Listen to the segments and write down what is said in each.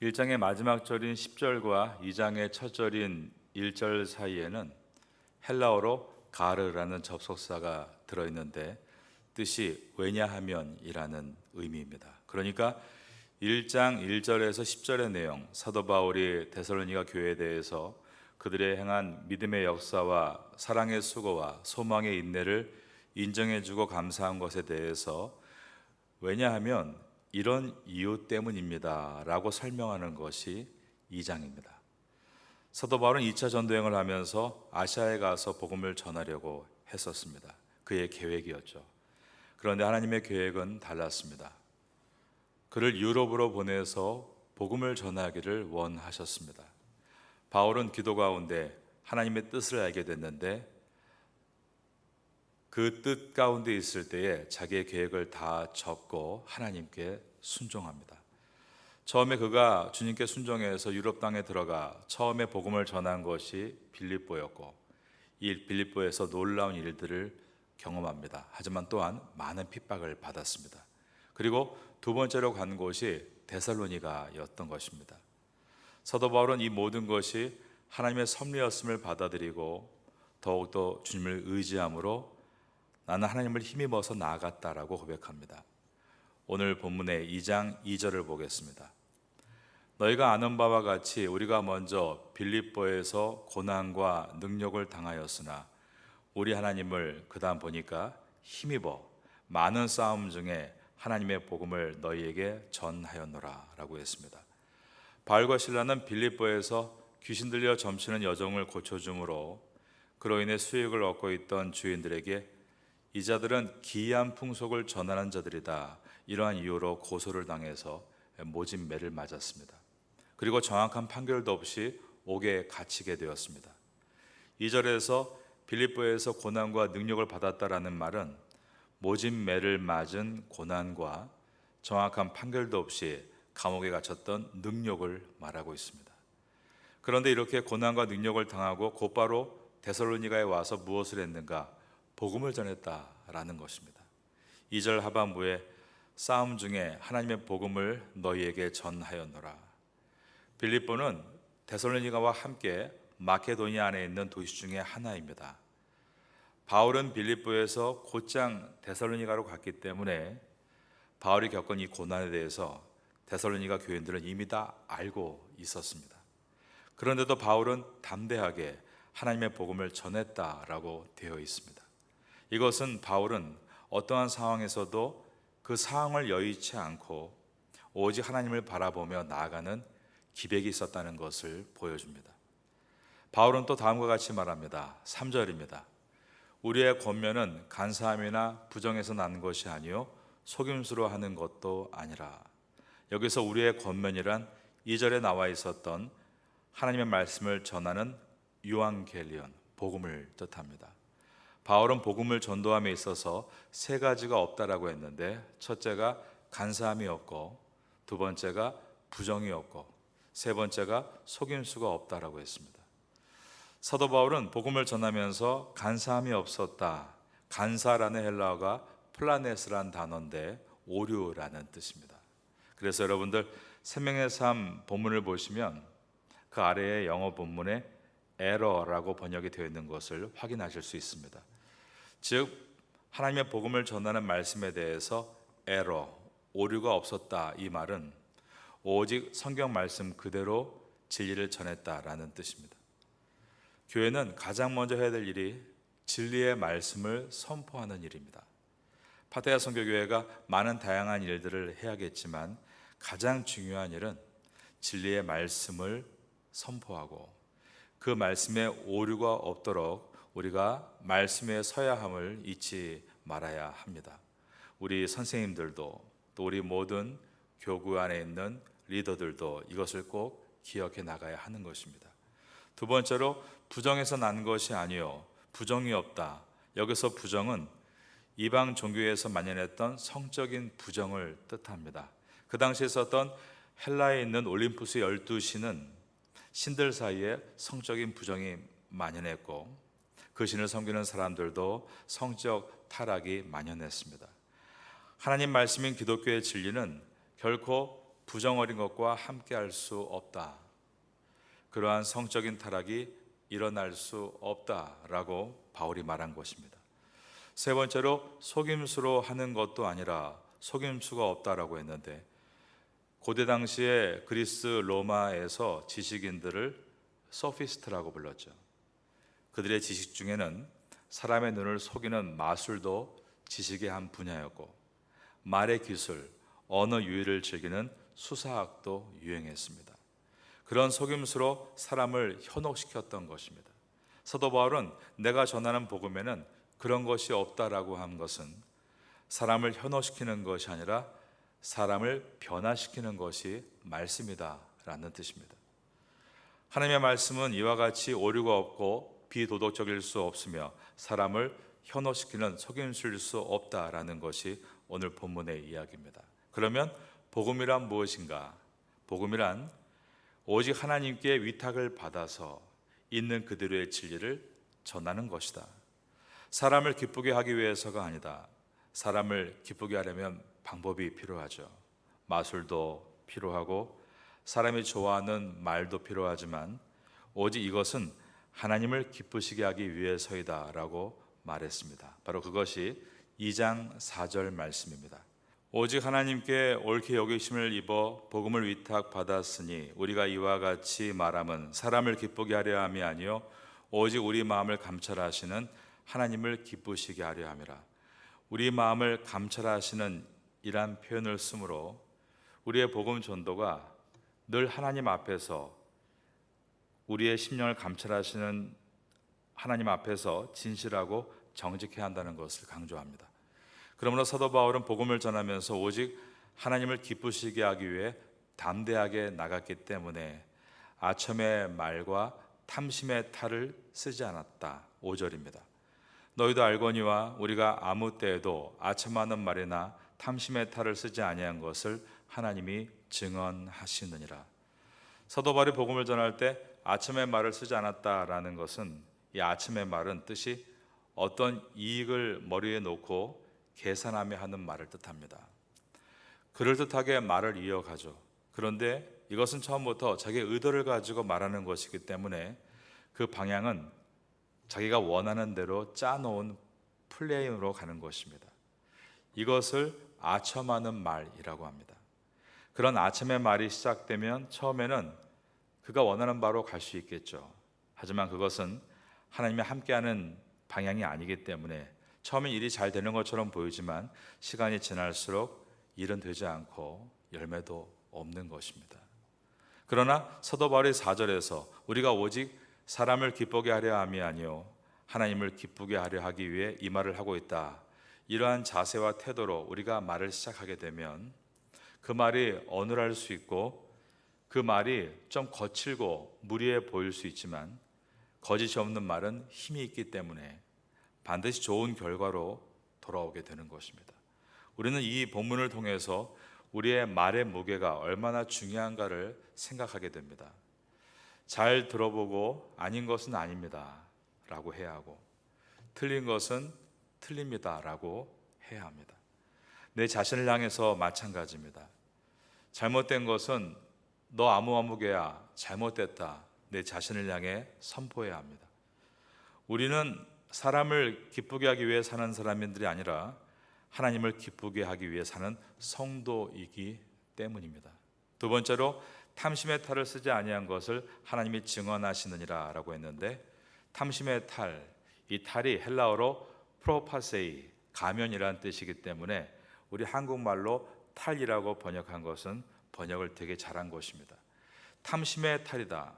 1장의 마지막 절인 10절과 2장의 첫 절인 1절 사이에는 헬라어로 가르라는 접속사가 들어있는데 뜻이 왜냐하면이라는 의미입니다. 그러니까 1장 1절에서 10절의 내용, 사도 바울이 데살로니가 교회에 대해서 그들의 행한 믿음의 역사와 사랑의 수고와 소망의 인내를 인정해주고 감사한 것에 대해서 왜냐하면 이런 이유 때문입니다 라고 설명하는 것이 2장입니다. 사도 바울은 2차 전도행을 하면서 아시아에 가서 복음을 전하려고 했었습니다. 그의 계획이었죠. 그런데 하나님의 계획은 달랐습니다. 그를 유럽으로 보내서 복음을 전하기를 원하셨습니다. 바울은 기도 가운데 하나님의 뜻을 알게 됐는데 그 뜻 가운데 있을 때에 자기의 계획을 다 접고 하나님께 순종합니다. 처음에 그가 주님께 순종해서 유럽 땅에 들어가 처음에 복음을 전한 것이 빌립보였고 이 빌립보에서 놀라운 일들을 경험합니다. 하지만 또한 많은 핍박을 받았습니다. 그리고 두 번째로 간 곳이 데살로니가였던 것입니다. 사도 바울은 이 모든 것이 하나님의 섭리였음을 받아들이고 더욱더 주님을 의지함으로 나는 하나님을 힘입어서 나아갔다라고 고백합니다. 오늘 본문의 2장 2절을 보겠습니다. 너희가 아는 바와 같이 우리가 먼저 빌립보에서 고난과 능력을 당하였으나 우리 하나님을 그다음 보니까 힘입어 많은 싸움 중에 하나님의 복음을 너희에게 전하였노라 라고 했습니다. 바울과 실라는 빌립보에서 귀신 들려 점치는 여종을 고쳐줌으로 그로 인해 수익을 얻고 있던 주인들에게 이 자들은 기이한 풍속을 전하는 자들이다, 이러한 이유로 고소를 당해서 모진매를 맞았습니다. 그리고 정확한 판결도 없이 옥에 갇히게 되었습니다. 2절에서 빌립보에서 고난과 능력을 받았다라는 말은 모진매를 맞은 고난과 정확한 판결도 없이 감옥에 갇혔던 능력을 말하고 있습니다. 그런데 이렇게 고난과 능력을 당하고 곧바로 데살로니가에 와서 무엇을 했는가? 복음을 전했다라는 것입니다. 2절 하반부에 싸움 중에 하나님의 복음을 너희에게 전하였노라. 빌립보는 데살로니가와 함께 마케도니아 안에 있는 도시 중에 하나입니다. 바울은 빌립보에서 곧장 데살로니가로 갔기 때문에 바울이 겪은 이 고난에 대해서 데살로니가 교인들은 이미 다 알고 있었습니다. 그런데도 바울은 담대하게 하나님의 복음을 전했다라고 되어 있습니다. 이것은 바울은 어떠한 상황에서도 그 상황을 여의치 않고 오직 하나님을 바라보며 나아가는 기백이 있었다는 것을 보여줍니다. 바울은 또 다음과 같이 말합니다. 3절입니다. 우리의 권면은 간사함이나 부정에서 나는 것이 아니요 속임수로 하는 것도 아니라. 여기서 우리의 권면이란 2절에 나와 있었던 하나님의 말씀을 전하는 유앙겔리온, 복음을 뜻합니다. 바울은 복음을 전도함에 있어서 세 가지가 없다라고 했는데 첫째가 간사함이 없고 두 번째가 부정이 없고 세 번째가 속임수가 없다라고 했습니다. 사도 바울은 복음을 전하면서 간사함이 없었다. 간사라는 헬라어가 플라네스라는 단어인데 오류라는 뜻입니다. 그래서 여러분들 생명의 삶 본문을 보시면 그 아래에 영어 본문에 에러라고 번역이 되어 있는 것을 확인하실 수 있습니다. 즉 하나님의 복음을 전하는 말씀에 대해서 에러, 오류가 없었다, 이 말은 오직 성경 말씀 그대로 진리를 전했다라는 뜻입니다. 교회는 가장 먼저 해야 될 일이 진리의 말씀을 선포하는 일입니다. 파테야 선교교회가 많은 다양한 일들을 해야겠지만 가장 중요한 일은 진리의 말씀을 선포하고 그 말씀에 오류가 없도록 우리가 말씀에 서야 함을 잊지 말아야 합니다. 우리 선생님들도 또 우리 모든 교구 안에 있는 리더들도 이것을 꼭 기억해 나가야 하는 것입니다. 두 번째로 부정에서 난 것이 아니요 부정이 없다. 여기서 부정은 이방 종교에서 만연했던 성적인 부정을 뜻합니다. 그 당시에 썼던 헬라에 있는 올림푸스 12신은 신들 사이에 성적인 부정이 만연했고 그 신을 섬기는 사람들도 성적 타락이 만연했습니다. 하나님 말씀인 기독교의 진리는 결코 부정어린 것과 함께할 수 없다. 그러한 성적인 타락이 일어날 수 없다라고 바울이 말한 것입니다. 세 번째로 속임수로 하는 것도 아니라 속임수가 없다라고 했는데, 고대 당시에 그리스 로마에서 지식인들을 소피스트라고 불렀죠. 그들의 지식 중에는 사람의 눈을 속이는 마술도 지식의 한 분야였고, 말의 기술, 언어 유희를 즐기는 수사학도 유행했습니다. 그런 속임수로 사람을 현혹시켰던 것입니다. 사도 바울은 내가 전하는 복음에는 그런 것이 없다라고 한 것은 사람을 현혹시키는 것이 아니라 사람을 변화시키는 것이 말씀이다 라는 뜻입니다. 하나님의 말씀은 이와 같이 오류가 없고 비도덕적일 수 없으며 사람을 현혹시키는 속임수일 수 없다라는 것이 오늘 본문의 이야기입니다. 그러면 복음이란 무엇인가? 복음이란 오직 하나님께 위탁을 받아서 있는 그대로의 진리를 전하는 것이다. 사람을 기쁘게 하기 위해서가 아니다. 사람을 기쁘게 하려면 방법이 필요하죠. 마술도 필요하고 사람이 좋아하는 말도 필요하지만 오직 이것은 하나님을 기쁘시게 하기 위해서이다 라고 말했습니다. 바로 그것이 2장 4절 말씀입니다. 오직 하나님께 옳게 여기심을 입어 복음을 위탁받았으니 우리가 이와 같이 말함은 사람을 기쁘게 하려 함이 아니요 오직 우리 마음을 감찰하시는 하나님을 기쁘시게 하려 함이라. 우리 마음을 감찰하시는 이란 표현을 쓰므로 우리의 복음 전도가 늘 하나님 앞에서, 우리의 심령을 감찰하시는 하나님 앞에서 진실하고 정직해야 한다는 것을 강조합니다. 그러므로 사도 바울은 복음을 전하면서 오직 하나님을 기쁘시게 하기 위해 담대하게 나갔기 때문에 아첨의 말과 탐심의 탈을 쓰지 않았다. 5절입니다. 너희도 알거니와 우리가 아무 때에도 아첨하는 말이나 탐심의 탈을 쓰지 아니한 것을 하나님이 증언하시느니라. 사도 바울이 복음을 전할 때 아첨의 말을 쓰지 않았다라는 것은, 이 아첨의 말은 뜻이 어떤 이익을 머리에 놓고 계산하며 하는 말을 뜻합니다. 그럴듯하게 말을 이어가죠. 그런데 이것은 처음부터 자기의 의도를 가지고 말하는 것이기 때문에 그 방향은 자기가 원하는 대로 짜놓은 플레이로 가는 것입니다. 이것을 아첨하는 말이라고 합니다. 그런 아첨의 말이 시작되면 처음에는 그가 원하는 바로 갈 수 있겠죠. 하지만 그것은 하나님이 함께하는 방향이 아니기 때문에 처음엔 일이 잘 되는 것처럼 보이지만 시간이 지날수록 일은 되지 않고 열매도 없는 것입니다. 그러나 사도 바울이 4절에서 우리가 오직 사람을 기쁘게 하려 함이 아니요 하나님을 기쁘게 하려 하기 위해 이 말을 하고 있다. 이러한 자세와 태도로 우리가 말을 시작하게 되면 그 말이 어눌할 수 있고 그 말이 좀 거칠고 무리해 보일 수 있지만 거짓이 없는 말은 힘이 있기 때문에 반드시 좋은 결과로 돌아오게 되는 것입니다. 우리는 이 본문을 통해서 우리의 말의 무게가 얼마나 중요한가를 생각하게 됩니다. 잘 들어보고 아닌 것은 아닙니다 라고 해야 하고, 틀린 것은 틀립니다 라고 해야 합니다. 내 자신을 향해서 마찬가지입니다. 잘못된 것은 너 아무개야 잘못됐다, 내 자신을 향해 선포해야 합니다. 우리는 사람을 기쁘게 하기 위해 사는 사람들이 아니라 하나님을 기쁘게 하기 위해 사는 성도이기 때문입니다. 두 번째로 탐심의 탈을 쓰지 아니한 것을 하나님이 증언하시느니라 라고 했는데, 탐심의 탈, 이 탈이 헬라어로 프로파세이, 가면이라는 뜻이기 때문에 우리 한국말로 탈이라고 번역한 것은 번역을 되게 잘한 것입니다. 탐심의 탈이다.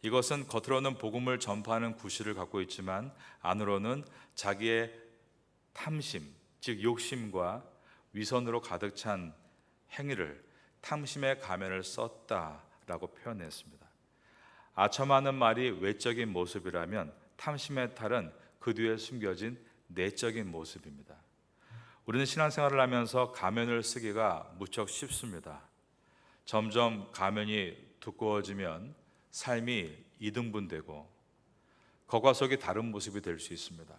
이것은 겉으로는 복음을 전파하는 구실을 갖고 있지만 안으로는 자기의 탐심, 즉 욕심과 위선으로 가득 찬 행위를, 탐심의 가면을 썼다라고 표현했습니다. 아첨하는 말이 외적인 모습이라면 탐심의 탈은 그 뒤에 숨겨진 내적인 모습입니다. 우리는 신앙생활을 하면서 가면을 쓰기가 무척 쉽습니다. 점점 가면이 두꺼워지면 삶이 이등분되고 겉과 속이 다른 모습이 될 수 있습니다.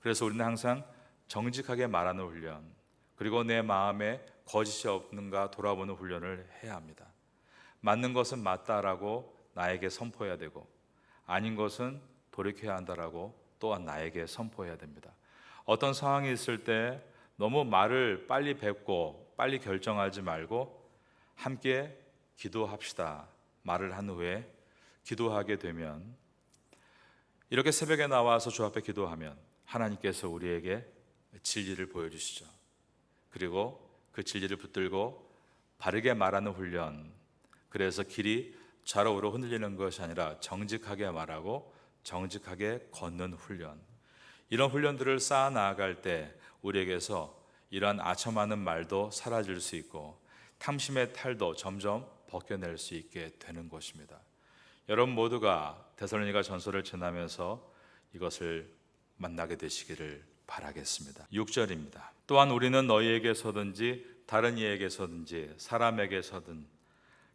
그래서 우리는 항상 정직하게 말하는 훈련, 그리고 내 마음에 거짓이 없는가 돌아보는 훈련을 해야 합니다. 맞는 것은 맞다라고 나에게 선포해야 되고, 아닌 것은 돌이켜야 한다라고 또한 나에게 선포해야 됩니다. 어떤 상황이 있을 때 너무 말을 빨리 뱉고 빨리 결정하지 말고 함께 기도합시다 말을 한 후에 기도하게 되면, 이렇게 새벽에 나와서 주 앞에 기도하면 하나님께서 우리에게 진리를 보여주시죠. 그리고 그 진리를 붙들고 바르게 말하는 훈련, 그래서 길이 좌로우로 흔들리는 것이 아니라 정직하게 말하고 정직하게 걷는 훈련, 이런 훈련들을 쌓아 나아갈 때 우리에게서 이러한 아첨하는 말도 사라질 수 있고 탐심의 탈도 점점 벗겨낼 수 있게 되는 것입니다. 여러분 모두가 데살로니가 전서를 지나면서 이것을 만나게 되시기를 바라겠습니다. 6절입니다. 또한 우리는 너희에게서든지 다른 이에게서든지 사람에게서든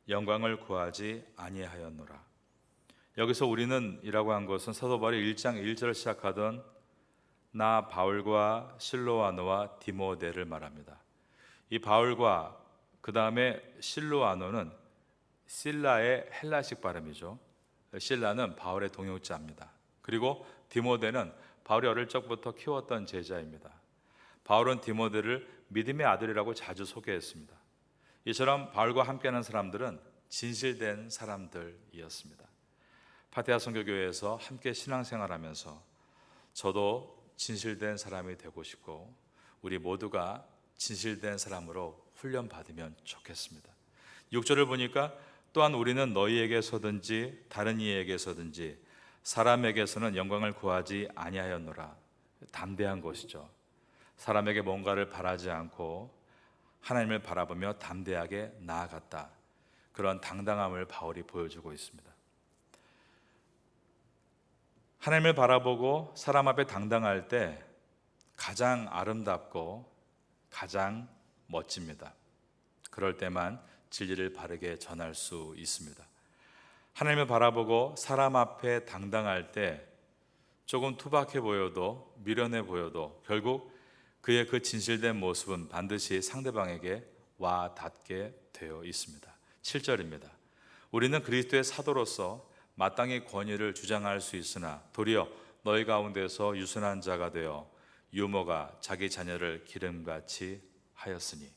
영광을 구하지 아니하였노라. 여기서 우리는 이라고 한 것은 사도 바울이 1장 1절을 시작하던 나 바울과 실로아노와 디모데를 말합니다. 이 바울과 그 다음에 실로아노는 실라의 헬라식 발음이죠. 실라는 바울의 동역자입니다. 그리고 디모데는 바울이 어릴 적부터 키웠던 제자입니다. 바울은 디모데를 믿음의 아들이라고 자주 소개했습니다. 이처럼 바울과 함께하는 사람들은 진실된 사람들이었습니다. 파티아 선교교회에서 함께 신앙생활하면서 저도 진실된 사람이 되고 싶고 우리 모두가 진실된 사람으로 훈련받으면 좋겠습니다. 6절을 보니까 또한 우리는 너희에게서든지 다른 이에게서든지 사람에게서는 영광을 구하지 아니하였노라. 담대한 것이죠. 사람에게 뭔가를 바라지 않고 하나님을 바라보며 담대하게 나아갔다. 그런 당당함을 바울이 보여주고 있습니다. 하나님을 바라보고 사람 앞에 당당할 때 가장 아름답고 가장 멋집니다. 그럴 때만 진리를 바르게 전할 수 있습니다. 하나님을 바라보고 사람 앞에 당당할 때 조금 투박해 보여도 미련해 보여도 결국 그의 그 진실된 모습은 반드시 상대방에게 와 닿게 되어 있습니다. 7절입니다. 우리는 그리스도의 사도로서 마땅히 권위를 주장할 수 있으나 도리어 너희 가운데서 유순한 자가 되어 유모가 자기 자녀를 기름같이 하였으니,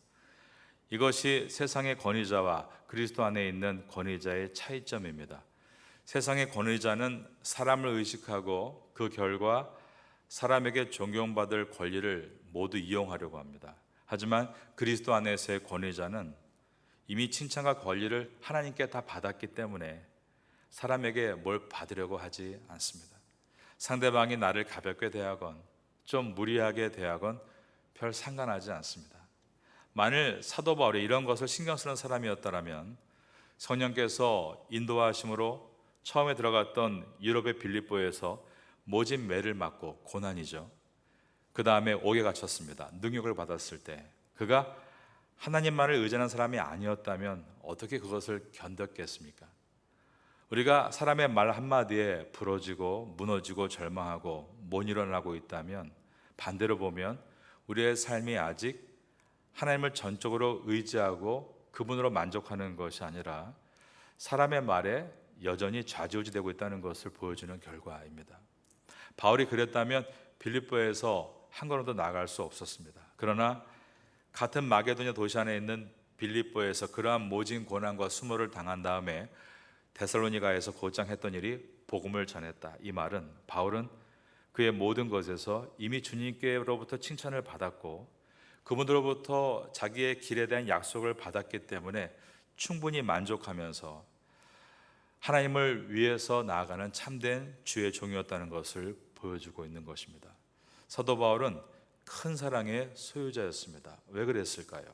이것이 세상의 권위자와 그리스도 안에 있는 권위자의 차이점입니다. 세상의 권위자는 사람을 의식하고 그 결과 사람에게 존경받을 권리를 모두 이용하려고 합니다. 하지만 그리스도 안에서의 권위자는 이미 칭찬과 권리를 하나님께 다 받았기 때문에 사람에게 뭘 받으려고 하지 않습니다. 상대방이 나를 가볍게 대하건 좀 무리하게 대하건 별 상관하지 않습니다. 만일 사도 바울이 이런 것을 신경 쓰는 사람이었다면 성령께서 인도하심으로 처음에 들어갔던 유럽의 빌립보에서 모진 매를 맞고 고난이죠. 그 다음에 옥에 갇혔습니다. 능욕을 받았을 때 그가 하나님만을 의지하는 사람이 아니었다면 어떻게 그것을 견뎠겠습니까? 우리가 사람의 말 한마디에 부러지고 무너지고 절망하고 못 일어나고 있다면 반대로 보면 우리의 삶이 아직 하나님을 전적으로 의지하고 그분으로 만족하는 것이 아니라 사람의 말에 여전히 좌지우지되고 있다는 것을 보여주는 결과입니다. 바울이 그랬다면 빌립보에서 한 걸음도 나아갈 수 없었습니다. 그러나 같은 마게도냐 도시 안에 있는 빌립보에서 그러한 모진 고난과 수모를 당한 다음에 데살로니가에서 곧장 했던 일이 복음을 전했다. 이 말은 바울은 그의 모든 것에서 이미 주님께로부터 칭찬을 받았고 그분들로부터 자기의 길에 대한 약속을 받았기 때문에 충분히 만족하면서 하나님을 위해서 나아가는 참된 주의 종이었다는 것을 보여주고 있는 것입니다. 사도 바울은 큰 사랑의 소유자였습니다. 왜 그랬을까요?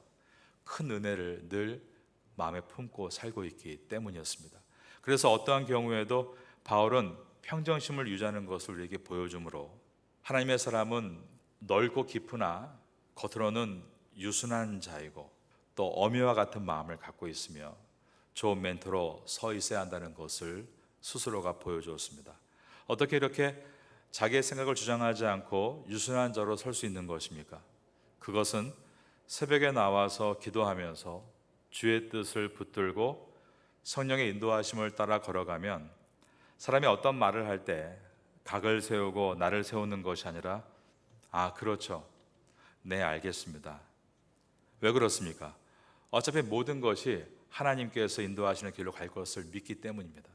큰 은혜를 늘 마음에 품고 살고 있기 때문이었습니다. 그래서 어떠한 경우에도 바울은 평정심을 유지하는 것을 우리에게 보여주므로 하나님의 사람은 넓고 깊으나 겉으로는 유순한 자이고 또 어미와 같은 마음을 갖고 있으며 좋은 멘토로 서 있어야 한다는 것을 스스로가 보여주었습니다. 어떻게 이렇게 자기의 생각을 주장하지 않고 유순한 자로 설 수 있는 것입니까? 그것은 새벽에 나와서 기도하면서 주의 뜻을 붙들고 성령의 인도하심을 따라 걸어가면 사람이 어떤 말을 할 때 각을 세우고 나를 세우는 것이 아니라 아, 그렇죠. 네, 알겠습니다. 왜 그렇습니까? 어차피 모든 것이 하나님께서 인도하시는 길로 갈 것을 믿기 때문입니다.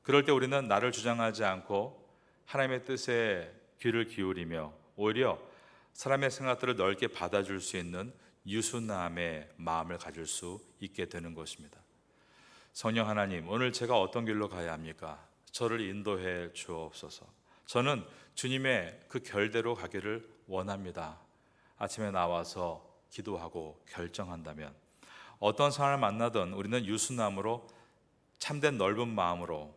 그럴 때 우리는 나를 주장하지 않고 하나님의 뜻에 귀를 기울이며 오히려 사람의 생각들을 넓게 받아줄 수 있는 유순함의 마음을 가질 수 있게 되는 것입니다. 성령 하나님, 오늘 제가 어떤 길로 가야 합니까? 저를 인도해 주옵소서. 저는 주님의 그 결대로 가기를 원합니다. 아침에 나와서 기도하고 결정한다면 어떤 상황을 만나든 우리는 유순함으로 참된 넓은 마음으로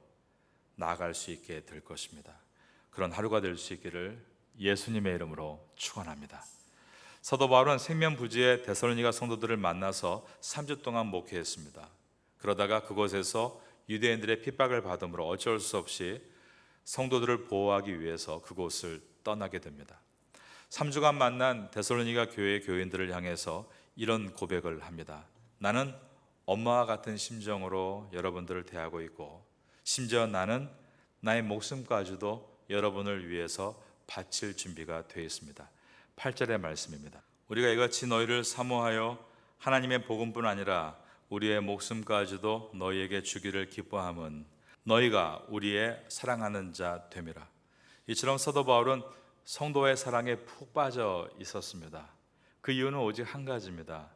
나아갈 수 있게 될 것입니다. 그런 하루가 될 수 있기를 예수님의 이름으로 축원합니다. 사도 바울은 생면부지의 데살로니가 성도들을 만나서 3주 동안 목회했습니다. 그러다가 그곳에서 유대인들의 핍박을 받음으로 어쩔 수 없이 성도들을 보호하기 위해서 그곳을 떠나게 됩니다. 3주간 만난 데살로니가 교회 교인들을 향해서 이런 고백을 합니다. 나는 엄마와 같은 심정으로 여러분들을 대하고 있고 심지어 나는 나의 목숨까지도 여러분을 위해서 바칠 준비가 되어 있습니다. 8절의 말씀입니다. 우리가 이같이 너희를 사모하여 하나님의 복음뿐 아니라 우리의 목숨까지도 너희에게 주기를 기뻐함은 너희가 우리의 사랑하는 자 됨이라. 이처럼 사도 바울은 성도의 사랑에 푹 빠져 있었습니다. 그 이유는 오직 한 가지입니다.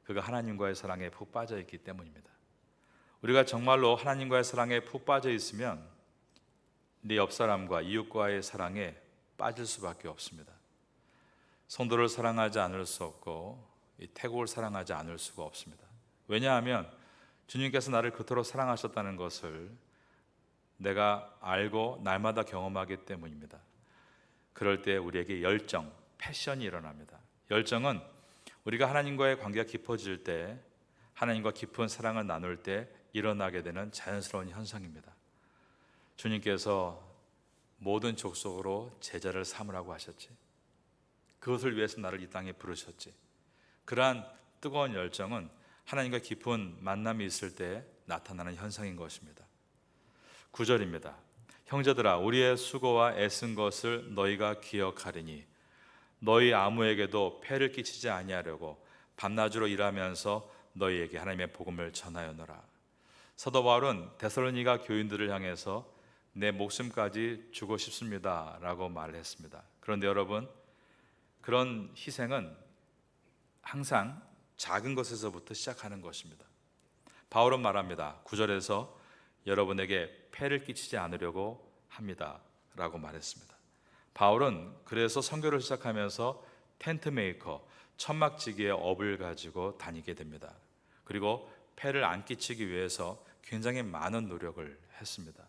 그가 하나님과의 사랑에 푹 빠져 있기 때문입니다. 우리가 정말로 하나님과의 사랑에 푹 빠져 있으면 네 옆 사람과 이웃과의 사랑에 빠질 수밖에 없습니다. 성도를 사랑하지 않을 수 없고 이 태국을 사랑하지 않을 수가 없습니다. 왜냐하면 주님께서 나를 그토록 사랑하셨다는 것을 내가 알고 날마다 경험하기 때문입니다. 그럴 때 우리에게 열정, 패션이 일어납니다. 열정은 우리가 하나님과의 관계가 깊어질 때, 하나님과 깊은 사랑을 나눌 때 일어나게 되는 자연스러운 현상입니다. 주님께서 모든 족속으로 제자를 삼으라고 하셨지. 그것을 위해서 나를 이 땅에 부르셨지. 그러한 뜨거운 열정은 하나님과 깊은 만남이 있을 때 나타나는 현상인 것입니다. 9절입니다. 형제들아, 우리의 수고와 애쓴 것을 너희가 기억하리니 너희 아무에게도 폐를 끼치지 아니하려고 밤낮으로 일하면서 너희에게 하나님의 복음을 전하였노라. 사도 바울은 데살로니가 교인들을 향해서 내 목숨까지 주고 싶습니다 라고 말을 했습니다. 그런데 여러분, 그런 희생은 항상 작은 것에서부터 시작하는 것입니다. 바울은 말합니다. 9절에서 여러분에게 폐를 끼치지 않으려고 합니다 라고 말했습니다. 바울은 그래서 선교를 시작하면서 텐트 메이커, 천막지기의 업을 가지고 다니게 됩니다. 그리고 폐를 안 끼치기 위해서 굉장히 많은 노력을 했습니다.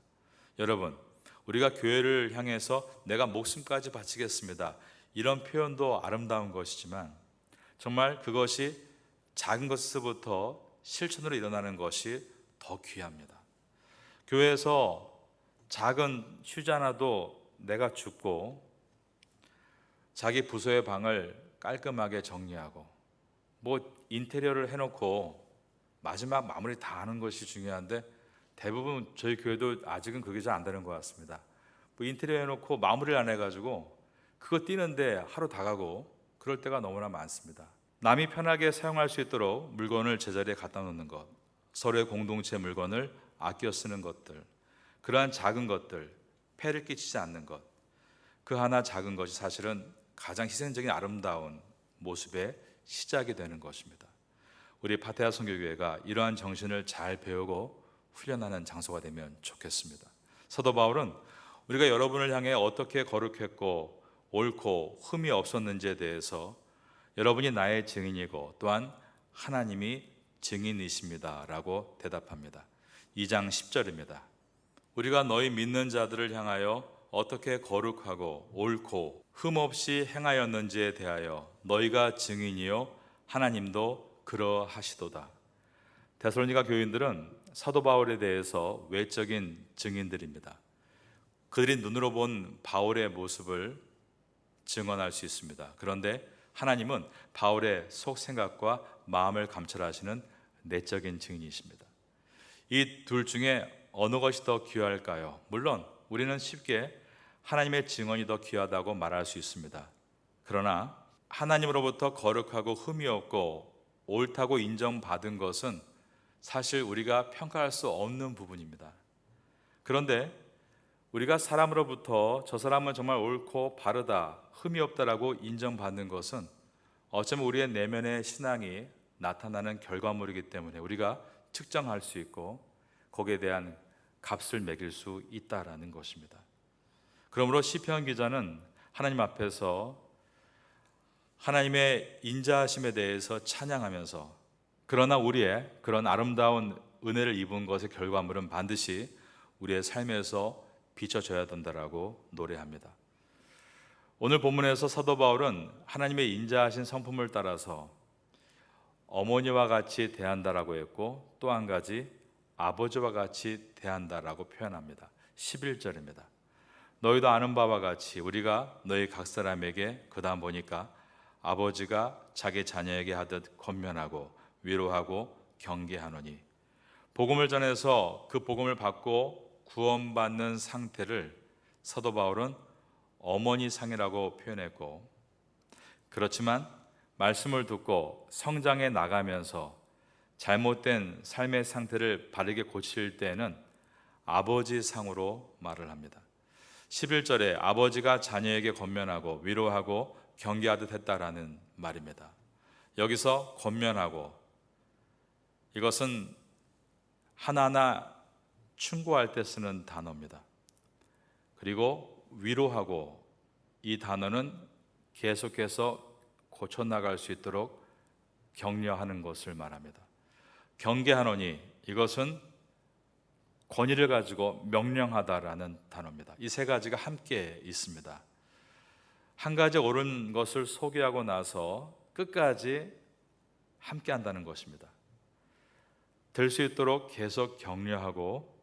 여러분, 우리가 교회를 향해서 내가 목숨까지 바치겠습니다, 이런 표현도 아름다운 것이지만 정말 그것이 작은 것에서부터 실천으로 일어나는 것이 더 귀합니다. 교회에서 작은 휴지 하나도 내가 줍고 자기 부서의 방을 깔끔하게 정리하고 인테리어를 해놓고 마지막 마무리 다 하는 것이 중요한데 대부분 저희 교회도 아직은 그게 잘 안 되는 것 같습니다. 인테리어 해놓고 마무리를 안 해가지고 그거 뛰는데 하루 다 가고 그럴 때가 너무나 많습니다. 남이 편하게 사용할 수 있도록 물건을 제자리에 갖다 놓는 것, 서로의 공동체 물건을 아껴 쓰는 것들, 그러한 작은 것들, 폐를 끼치지 않는 것, 그 하나 작은 것이 사실은 가장 희생적인 아름다운 모습의 시작이 되는 것입니다. 우리 파테아 선교교회가 이러한 정신을 잘 배우고 훈련하는 장소가 되면 좋겠습니다. 사도 바울은 우리가 여러분을 향해 어떻게 거룩했고 옳고 흠이 없었는지에 대해서 여러분이 나의 증인이고 또한 하나님이 증인이십니다 라고 대답합니다. 2장 10절입니다. 우리가 너희 믿는 자들을 향하여 어떻게 거룩하고 옳고 흠 없이 행하였는지에 대하여 너희가 증인이요 하나님도 그러하시도다. 데살로니가 교인들은 사도 바울에 대해서 외적인 증인들입니다. 그들이 눈으로 본 바울의 모습을 증언할 수 있습니다. 그런데 하나님은 바울의 속 생각과 마음을 감찰하시는 내적인 증인이십니다. 이 둘 중에 어느 것이 더 귀할까요? 물론 우리는 쉽게 하나님의 증언이 더 귀하다고 말할 수 있습니다. 그러나 하나님으로부터 거룩하고 흠이 없고 옳다고 인정받은 것은 사실 우리가 평가할 수 없는 부분입니다. 그런데 우리가 사람으로부터 저 사람은 정말 옳고 바르다, 흠이 없다라고 인정받는 것은 어쩌면 우리의 내면의 신앙이 나타나는 결과물이기 때문에 우리가 측정할 수 있고 거기에 대한 값을 매길 수 있다라는 것입니다. 그러므로 시편 기자는 하나님 앞에서 하나님의 인자하심에 대해서 찬양하면서 그러나 우리의 그런 아름다운 은혜를 입은 것의 결과물은 반드시 우리의 삶에서 비춰져야 된다라고 노래합니다. 오늘 본문에서 사도 바울은 하나님의 인자하신 성품을 따라서 어머니와 같이 대한다라고 했고 또 한 가지 아버지와 같이 대한다라고 표현합니다. 11절입니다. 너희도 아는 바와 같이 우리가 너희 각 사람에게 그 다음 보니까 아버지가 자기 자녀에게 하듯 권면하고 위로하고 경계하노니 복음을 전해서 그 복음을 받고 구원받는 상태를 사도 바울은 어머니 상이라고 표현했고 그렇지만 말씀을 듣고 성장해 나가면서 잘못된 삶의 상태를 바르게 고칠 때에는 아버지 상으로 말을 합니다. 11절에 아버지가 자녀에게 권면하고 위로하고 경계하듯 했다라는 말입니다. 여기서 권면하고 이것은 하나하나 충고할 때 쓰는 단어입니다. 그리고 위로하고 이 단어는 계속해서 고쳐나갈 수 있도록 격려하는 것을 말합니다. 경계하노니 이것은 권위를 가지고 명령하다라는 단어입니다. 이 세 가지가 함께 있습니다. 한 가지 옳은 것을 소개하고 나서 끝까지 함께 한다는 것입니다. 될 수 있도록 계속 격려하고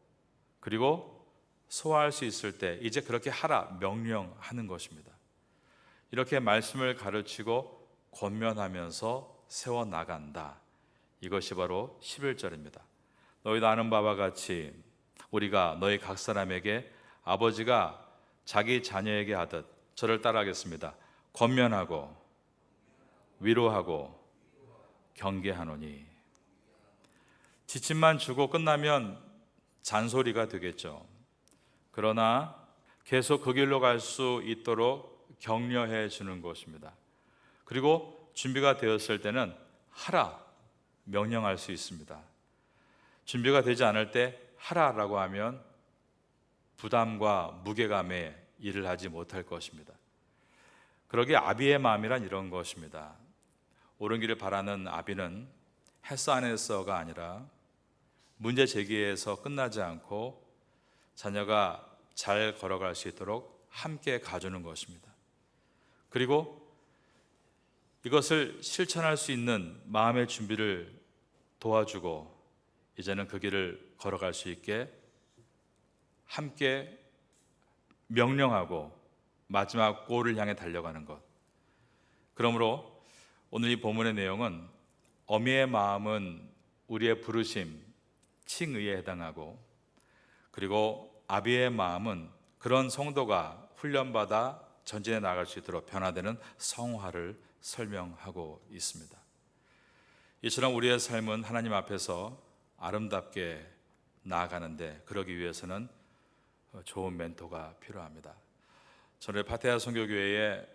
그리고 소화할 수 있을 때 이제 그렇게 하라 명령하는 것입니다. 이렇게 말씀을 가르치고 권면하면서 세워나간다. 이것이 바로 11절입니다. 너희도 아는 바와 같이 우리가 너희 각 사람에게 아버지가 자기 자녀에게 하듯 저를 따라하겠습니다. 권면하고 위로하고 경계하노니 지침만 주고 끝나면 잔소리가 되겠죠. 그러나 계속 그 길로 갈 수 있도록 격려해 주는 것입니다. 그리고 준비가 되었을 때는 하라 명령할 수 있습니다. 준비가 되지 않을 때 하라라고 하면 부담과 무게감에 일을 하지 못할 것입니다. 그러기에 아비의 마음이란 이런 것입니다. 옳은 길을 바라는 아비는 했어 안 했어가 아니라 문제 제기에서 끝나지 않고 자녀가 잘 걸어갈 수 있도록 함께 가주는 것입니다. 그리고 이것을 실천할 수 있는 마음의 준비를 도와주고 이제는 그 길을 걸어갈 수 있게 함께 명령하고 마지막 골을 향해 달려가는 것. 그러므로 오늘 이 본문의 내용은 어미의 마음은 우리의 부르심, 칭의에 해당하고 그리고 아비의 마음은 그런 성도가 훈련받아 전진해 나갈 수 있도록 변화되는 성화를 설명하고 있습니다. 이처럼 우리의 삶은 하나님 앞에서 아름답게 나아가는데 그러기 위해서는 좋은 멘토가 필요합니다. 저는 파테아 선교교회에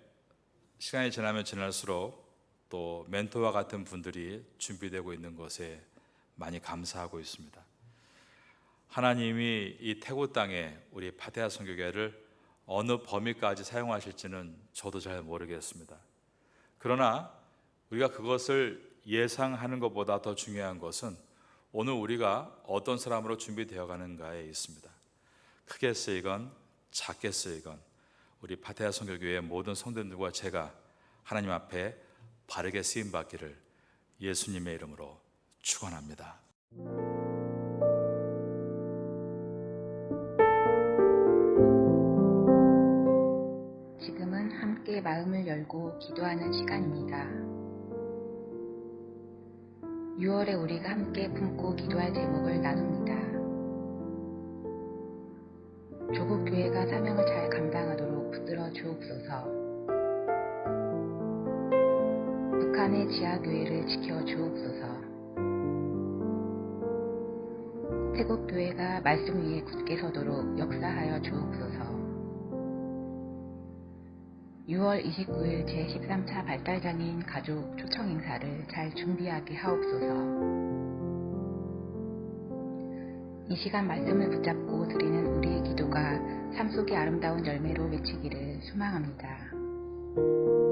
시간이 지나면 지날수록 또 멘토와 같은 분들이 준비되고 있는 것에 많이 감사하고 있습니다. 하나님이 이 태국 땅에 우리 파테아 선교교회를 어느 범위까지 사용하실지는 저도 잘 모르겠습니다. 그러나 우리가 그것을 예상하는 것보다 더 중요한 것은 오늘 우리가 어떤 사람으로 준비되어 가는가에 있습니다. 크게 쓰이건 작게 쓰이건 우리 파테아 선교교회의 모든 성도들과 제가 하나님 앞에 바르게 쓰임 받기를 예수님의 이름으로 축원합니다. 지금은 함께 함께 마음을 열고 기도하는 시간입니다. 6월에 우리가 함께 품고 기도할 제목을 나눕니다. 조국 교회가 사명을 잘 감당하도록 붙들어 주옵소서. 북한의 지하교회를 지켜 주옵소서. 태국 교회가 말씀 위에 굳게 서도록 역사하여 주옵소서. 6월 29일 제13차 발달장애인 가족 초청 행사를 잘 준비하게 하옵소서. 이 시간 말씀을 붙잡고 드리는 우리의 기도가 삶 속의 아름다운 열매로 맺히기를 소망합니다.